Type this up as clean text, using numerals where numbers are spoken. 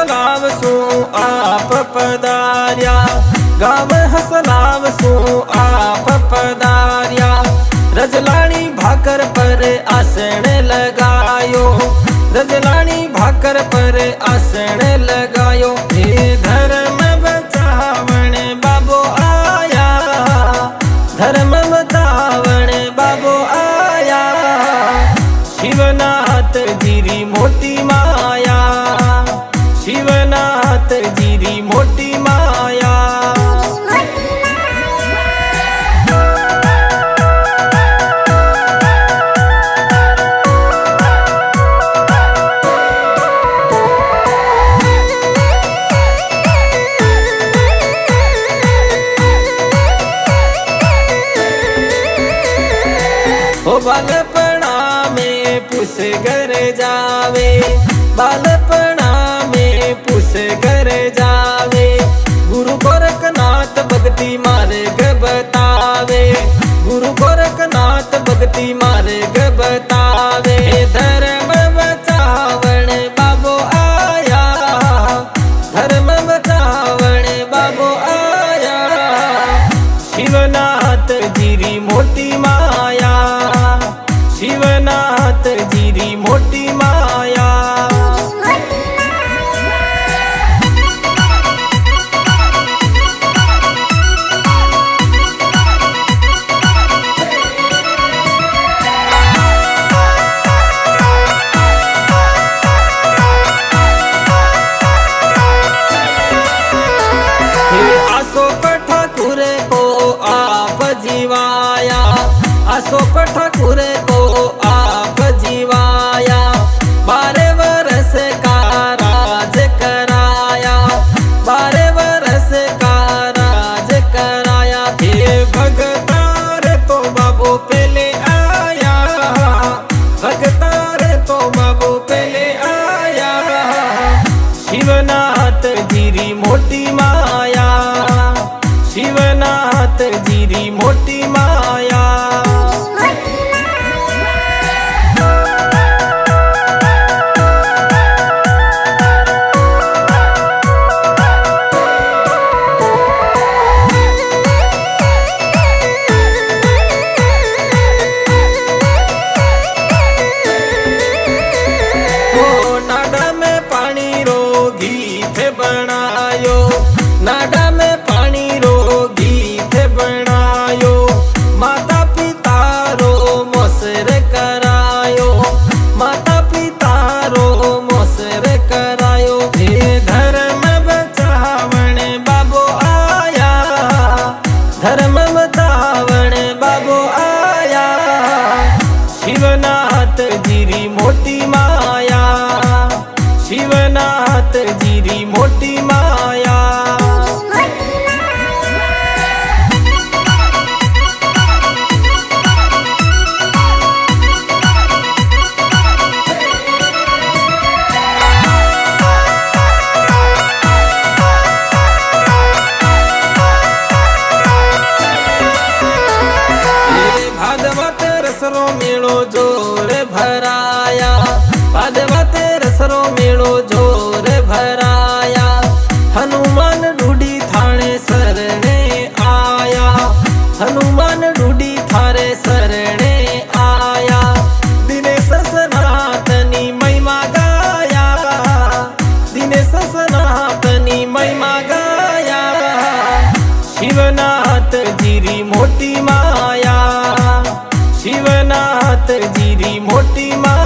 હસલાવશું આપ પધાર્યા, ગામ હસલાવશું આપ પધાર્યા। રજલાણી ભાકર પર આસણ લગાયો, રજલાણી ભાકર પર આસણ લગાયો। હે ધર્મ બચાવણ બાબો આયા, ધર્મ બચાવણ બાબો આયા। શિવનાથ જીરી મોટી માયા, શિવનાથ જીરી મોટી માયા। ओ बालपणा में पूस घर जावे, बालपणा में पूस घर जावे। गुरु गोरखनाथ भक्ति मार्ग बतावे, गुरु गोरखनाथ भक्ति मार्ग बतावे। धर्म बचावण बाबो आया, धर्म बचावण बाबो आया। शिवनाथ जीरी मोटी माया, शिवनाथ जीरी मोटी माया। अशोक ठाकुर को आप जीवाया, अशोक ठाकुर को आप जीवाया। 12 वर्ष का राज कराया, 12 वर्ष का राज कराया। हे भगतार तो बाबू पहले आया, भगतार तो बाबू पहले आया। शिवनाथ जीरी मोटी माया, शिवनाथ जीरी मोटी माया। नाडा में पानी रो गीत बनायो, नाडा में पानी रो गीत बनायो। माता पिता रो मोसर करायो, माता पिता रो मोसर करायो। हे धर्म बचावण बाबो आया, धर्म बचावण बाबो आया। शिवनाथ जीरी मोटी माया, शिवनाथ जीरी मोटी माया। भागवत रसरो मेळो जोर भराया, भागवत रसरो मेळो जोर भराया। हनुमान ढूढ़ी थाने सरणे आया, हनुमान ढूढ़ी थारे सरणे आया। दिनेश सनातनी महिमा गाया, दिनेश सनातनी महिमा गाया। शिवनाथ जीरी मोटी माया, शिवनाथ जीरी मोटी माया।